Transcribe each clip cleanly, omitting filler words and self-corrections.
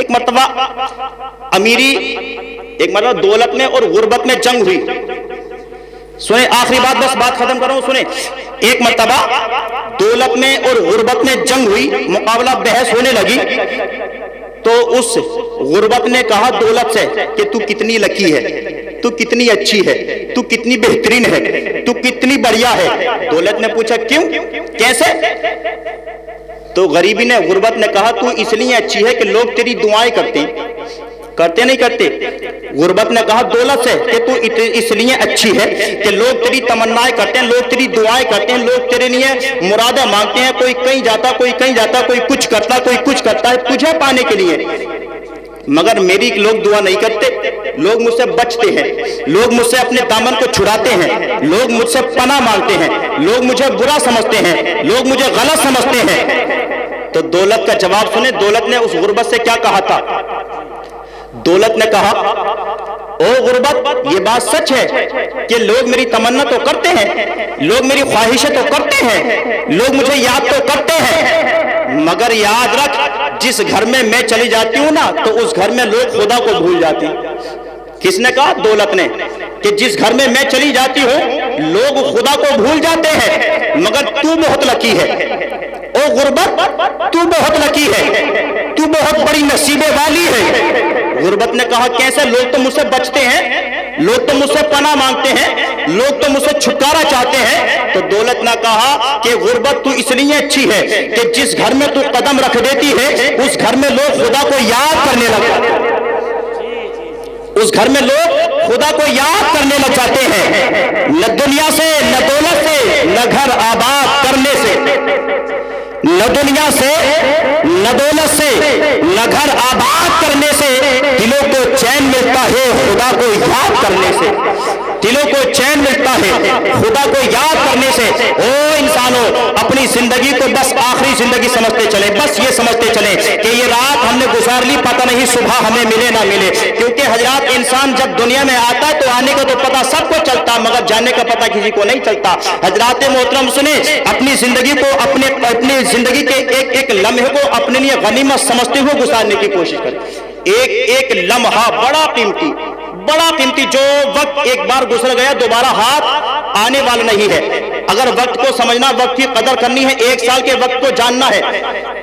ایک مرتبہ امیری، ایک مرتبہ دولت میں اور غربت میں جنگ ہوئی. سنیں آخری بات، بس بات ختم کروں. سنیں، ایک مرتبہ دولت میں اور غربت میں جنگ ہوئی، مقابلہ بحث ہونے لگی. تو اس غربت نے کہا دولت سے کہ تو کتنی لکی ہے، تو کتنی اچھی ہے، تو کتنی بہترین ہے، تو کتنی بڑھیا ہے. دولت نے پوچھا کیوں، کیسے؟ تو غریبی نے، غربت نے کہا تو اس لیے اچھی ہے کہ لوگ تیری دعائیں کرتے ہیں. کرتے نہیں کرتے؟ غربت نے کہا دولت سے کہ تو اس لیے اچھی ہے کہ لوگ تیری تمنائیں کرتے ہیں، لوگ تیری دعائیں کرتے ہیں، لوگ تیرے لیے مرادیں مانگتے ہیں. کوئی کہیں جاتا، کوئی کہیں جاتا، کوئی کچھ کرتا، کوئی کچھ کرتا ہے تجھے پانے کے لیے. مگر میری لوگ دعا نہیں کرتے، لوگ مجھ سے بچتے ہیں، لوگ مجھ سے اپنے دامن کو چھڑاتے ہیں، لوگ مجھ سے پناہ مانگتے ہیں، لوگ مجھے برا سمجھتے ہیں، لوگ مجھے غلط سمجھتے ہیں. تو دولت کا جواب سنیں، دولت نے اس غربت سے کیا کہا تھا. دولت نے کہا او غربت، یہ بات سچ ہے کہ لوگ میری تمنا تو کرتے ہیں، لوگ میری خواہشیں تو کرتے ہیں، لوگ مجھے یاد تو کرتے ہیں، مگر یاد رکھ جس گھر میں میں چلی جاتی ہوں نا تو اس گھر میں لوگ خدا کو بھول جاتے ہیں. کس نے کہا؟ دولت نے، کہ جس گھر میں میں چلی جاتی ہوں لوگ خدا کو بھول جاتے ہیں، مگر تو بہت لکی ہے. او غربت، تو بہت لکی ہے، تو بہت بڑی نصیبے والی ہے. غربت نے کہا کیسے؟ لوگ تو مجھ سے بچتے ہیں، لوگ تو مجھ سے پناہ مانگتے ہیں، لوگ تو مجھ سے چھٹکارا چاہتے ہیں. تو دولت نے کہا کہ غربت تو اس لیے اچھی ہے کہ جس گھر میں تو قدم رکھ دیتی ہے اس گھر میں لوگ خدا کو یاد کرنے لگتے ہیں، اس گھر میں لوگ خدا کو یاد کرنے لگ جاتے ہیں. نہ دنیا سے، نہ دولت سے، نہ گھر آباد کرنے سے، نہ دنیا سے، نہ دولت سے، نہ گھر آباد کرنے سے دلوں کو چین ملتا ہے خدا کو یاد کرنے سے. دلوں کو چین ملتا ہے خدا کو یاد کرنے سے. او انسانوں، اپنی زندگی کو بس آخری زندگی سمجھتے چلیں، بس یہ سمجھتے چلیں کہ یہ رات ہم نے گزار لی، پتہ نہیں صبح ہمیں ملے نہ ملے. کیونکہ حضرات انسان جب دنیا میں آتا ہے تو آنے کا تو پتہ سب کو چلتا مگر جانے کا پتہ کسی کو نہیں چلتا. حضرات محترم سنیں، اپنی زندگی کو، اپنی زندگی کے ایک ایک لمحے کو اپنے لیے غنیمت سمجھتے ہوئے گزارنے کی کوشش کریں. ایک ایک لمحہ بڑا قیمتی، بڑا قیمتی. جو وقت ایک بار گزر گیا دوبارہ ہاتھ آنے والا نہیں ہے. اگر وقت کو سمجھنا، وقت کی قدر کرنی ہے، ایک سال کے وقت کو جاننا ہے،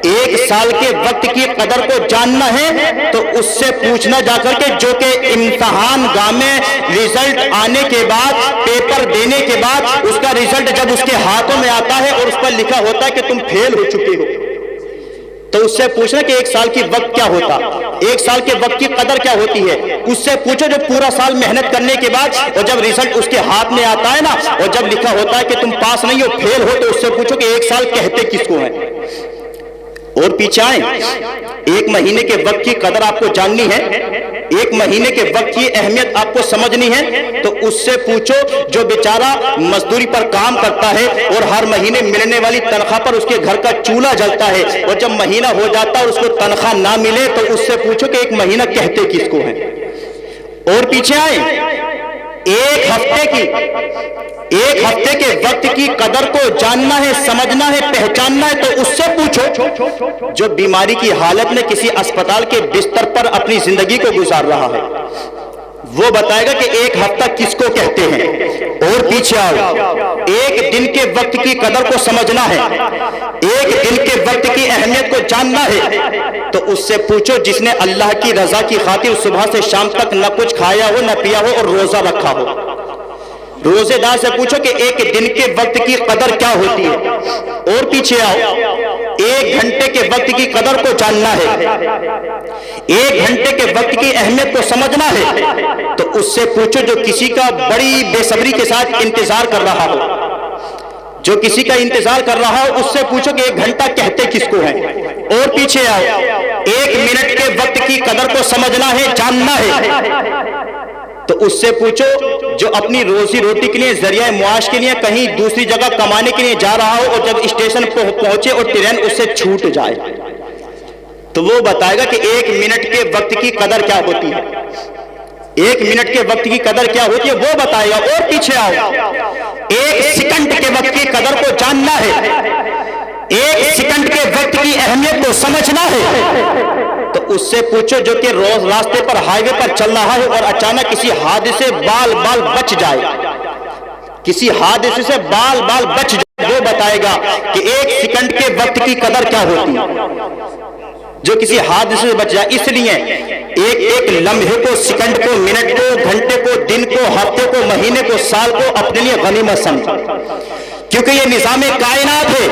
ایک سال کے وقت کی قدر کو جاننا ہے تو اس سے پوچھنا جا کر کے جو کہ امتحان گاہ میں ریزلٹ آنے کے بعد، پیپر دینے کے بعد اس کا ریزلٹ جب اس کے ہاتھوں میں آتا ہے اور اس پر لکھا ہوتا ہے کہ تم فیل ہو چکے ہو، تو اس سے پوچھنا کہ ایک سال کی وقت کیا ہوتا، ایک سال کے وقت کی قدر کیا ہوتی ہے. اس سے پوچھو جو پورا سال محنت کرنے کے بعد اور جب ریزلٹ اس کے ہاتھ میں آتا ہے نا اور جب لکھا ہوتا ہے کہ تم پاس نہیں ہو، فیل ہو، تو اس سے پوچھو کہ ایک سال کہتے کس کو ہیں. اور پیچھے آئیں، ایک مہینے کے وقت کی قدر آپ کو جاننی ہے، ایک مہینے کے وقت کی اہمیت آپ کو سمجھنی ہے تو اس سے پوچھو جو بیچارہ مزدوری پر کام کرتا ہے اور ہر مہینے ملنے والی تنخواہ پر اس کے گھر کا چولہا جلتا ہے اور جب مہینہ ہو جاتا ہے اور اس کو تنخواہ نہ ملے تو اس سے پوچھو کہ ایک مہینہ کہتے کس کو ہیں. اور پیچھے آئیں، ایک ہفتے کے وقت کی قدر کو جاننا ہے، سمجھنا ہے، پہچاننا ہے تو اس سے پوچھو جو بیماری کی حالت میں کسی اسپتال کے بستر پر اپنی زندگی کو گزار رہا ہے، وہ بتائے گا کہ ایک ہفتہ کس کو کہتے ہیں. اور پیچھے آؤ، ایک دن کے وقت کی قدر کو سمجھنا ہے، ایک دن کے وقت کی اہمیت کو جاننا ہے تو اس سے پوچھو جس نے اللہ کی رضا کی خاطر صبح سے شام تک نہ کچھ کھایا ہو، نہ پیا ہو اور روزہ رکھا ہو. روزے دار سے پوچھو کہ ایک دن کے وقت کی قدر کیا ہوتی ہے. اور پیچھے آؤ، ایک گھنٹے کے وقت کی قدر کو جاننا ہے، ایک گھنٹے کے وقت کی اہمیت کو سمجھنا ہے تو اس سے پوچھو جو کسی کا بڑی بے صبری کے ساتھ انتظار کر رہا ہو، جو کسی کا انتظار کر رہا ہو اس سے پوچھو کہ ایک گھنٹہ کہتے کس کو ہیں. اور پیچھے آؤ، ایک منٹ کے وقت کی قدر کو سمجھنا ہے، جاننا ہے تو اس سے پوچھو جو اپنی روزی روٹی کے لیے، ذریعہ معاش کے لیے کہیں دوسری جگہ کمانے کے لیے جا رہا ہو اور جب اسٹیشن پہنچے اور ٹرین اس سے چھوٹ جائے تو وہ بتائے گا کہ ایک منٹ کے وقت کی قدر کیا ہوتی ہے، ایک منٹ کے وقت کی قدر کیا ہوتی ہے وہ بتائے گا. اور پیچھے آؤ، ایک سیکنڈ کے وقت کی قدر کو جاننا ہے، ایک سیکنڈ کے وقت کی اہمیت کو سمجھنا ہے تو اس سے پوچھو جو کہ روز راستے پر ہائی وے پر چل رہا ہے اور اچانک کسی حادثے بال بچ جائے، کسی حادثے سے بال بچ جائے، وہ بتائے گا کہ ایک سیکنڈ کے وقت کی قدر کیا ہوتی ہے جو کسی حادثے سے بچ جائے۔ اس لیے ایک لمحے کو، سیکنڈ کو، منٹ کو، گھنٹے کو، دن کو، ہفتے کو، مہینے کو، سال کو اپنے لیے غنیمت سمجھو، کیونکہ یہ نظام کائنات ہے۔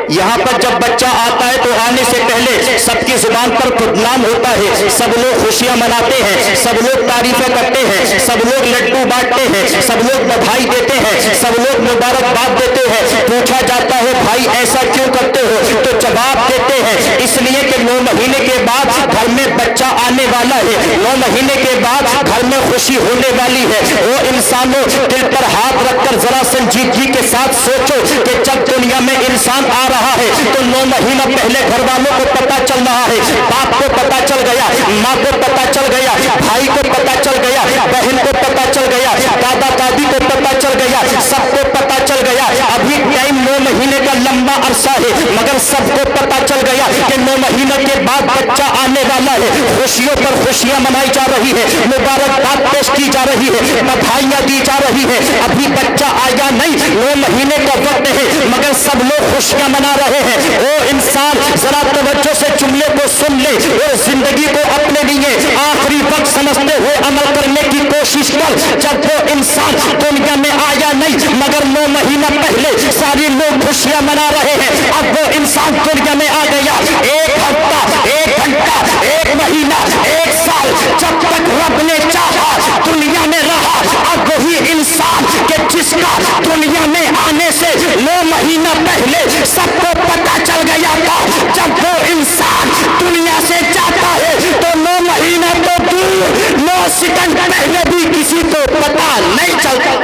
یہاں پر جب بچہ آتا ہے تو آنے سے پہلے سب کی زبان پر خدنام ہوتا ہے، سب لوگ خوشیاں مناتے ہیں، سب لوگ تعریفیں کرتے ہیں، سب لوگ لڈو بانٹتے ہیں، سب لوگ بدھائی دیتے ہیں، سب لوگ مبارکباد دیتے ہیں۔ پوچھا جاتا ہے بھائی ایسا کیوں کرتے ہو؟ تو جواب دیتے ہیں اس لیے کہ 9 مہینے کے بعد گھر میں بچہ آنے والا ہے، 9 مہینے کے بعد گھر میں خوشی ہونے والی ہے۔ وہ انسانوں دل پر ہاتھ رکھ کر ذرا سنجیدگی کے ساتھ سوچو کہ جب دنیا میں انسان آ رہا ہے تو 9 مہینہ پہلے گھر والوں کو پتا چل رہا ہے، باپ کو پتا چل گیا، ماں کو پتا چل گیا، بھائی کو پتا چل گیا، بہن کو پتا چل گیا، دادا دادی کو پتا چل گیا، سب کو پتا چل گیا۔ ابھی ٹائم 9 مہینے کا لمبا عرصہ ہے مگر سب کو پتا چل گیا کہ 9 مہینے کے بعد بچہ آنے والا ہے۔ خوشیوں پر خوشیاں منائی جا رہی ہے، مبارکباد پیش کی جا رہی ہے، بدھائیاں دی جا رہی ہے۔ ابھی بچہ آیا نہیں، 9 مہینے کا وقت ہے مگر سب لوگ خوشیاں منا رہے ہیں۔ وہ انسان ذرا توجہ سے جملے کو سن لے اور زندگی کو اپنے لیے آخری وقت سمجھتے ہوئے عمل کرنے کی کوشش کر۔ جب وہ انسان دنیا میں آیا نہیں مگر 9 مہینہ پہلے ساری لوگ خوشیاں منا رہے ہیں، اب وہ انسان دنیا میں آ گیا، 1 ہفتہ، 1 گھنٹہ، 1 مہینہ، 1 سال، جب تک رب نے چاہا دنیا میں رہا۔ اب وہی انسان کہ جس کا دنیا میں آنے سے 9 مہینہ پہلے سب کو پتا چل گیا تھا، جب وہ انسان دنیا سے جاتا ہے تو 9 مہینہ تو دور، 9 سیکنڈ پہلے بھی کسی کو پتا نہیں چلتا۔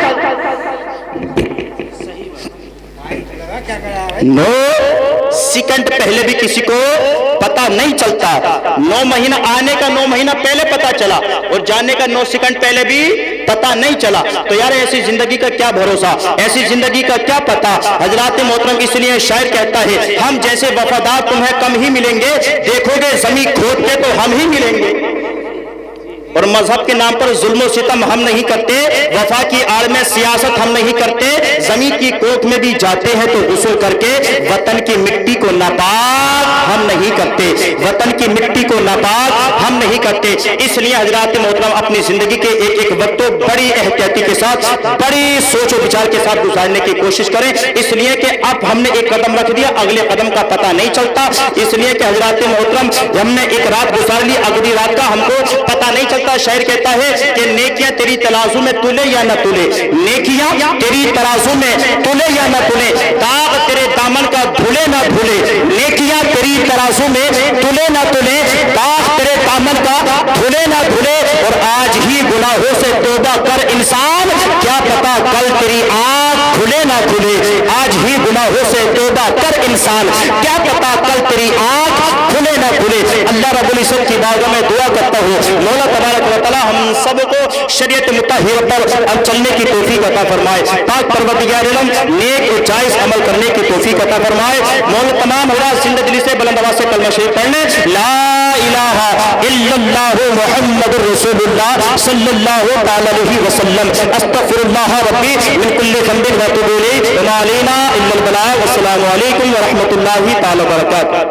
9 سیکنڈ پہلے بھی کسی کو پتا نہیں چلتا۔ 9 مہینہ آنے کا 9 مہینہ پہلے پتا چلا اور جانے کا 9 سیکنڈ پہلے بھی پتا نہیں چلا۔ تو یار ایسی زندگی کا کیا بھروسہ، ایسی زندگی کا کیا پتا۔ حضرات محترم اس لیے شاعر کہتا ہے ہم جیسے وفادار تمہیں کم ہی ملیں گے، دیکھو گے زمین کھود کے تو ہم ہی ملیں گے۔ اور مذہب کے نام پر ظلم و ستم ہم نہیں کرتے، وفا کی آڑ میں سیاست ہم نہیں کرتے، زمین کی کوکھ میں بھی جاتے ہیں تو غسل کر کے وطن کی مٹی کو ناپاک ہم نہیں کرتے، وطن کی مٹی کو ناپاک ہم نہیں کرتے۔ اس لیے حضرات محترم اپنی زندگی کے ایک وقت کو بڑی احتیاطی کے ساتھ، بڑی سوچ و بچار کے ساتھ گزارنے کی کوشش کریں، اس لیے کہ اب ہم نے ایک قدم رکھ دیا، اگلے قدم کا پتہ نہیں چلتا۔ اس لیے کہ حضرات محترم ہم نے ایک رات گزار لی، اگلی رات کا ہم کو پتہ نہیں چلتا۔ شاعر کہتا ہے کہ نیکیاں تیری ترازو میں تلے یا نہ تلے، نیکیاں تیری ترازو میں تلے یا نہ تلے، داغ تیرے دامن کا دھلے نہ دھلے، نیکیاں تیری ترازو میں تلے نہ تلے، داغ تیرے دامن کا دھلے نہ دھلے، اور آج ہی گناہوں سے توبہ کر انسان، کیا پتا کل تیری آنکھ کھلے نہ کھلے۔ آج ہی گناہوں سے توبہ کر انسان، کیا پتا کل تیری آنکھ کھلے نہ کھلے۔ اللہ رب العزت کی بارگاہ میں دعا کرتا ہوں مولا تبارک و تعالی ہم سب کو شریعت مطہرہ پر چلنے کی توفیق عطا فرمائے، پاک پروردگار عالم نیک و جائز عمل کرنے کی توفیق عطا فرمائے۔ مولا تمام حضرات زندہ دلی سے بلند آواز سے کلمہ شریف پڑھنے، لا الہ الا اللہ محمد رسول اللہ صلی اللہ تعالی علیہ وسلم، استغفر اللہ ربی من کل ذنب و اتوب الیہ، وما علینا الا البلاغ، والسلام علیکم ورحمۃ اللہ تعالی وبرکاتہ۔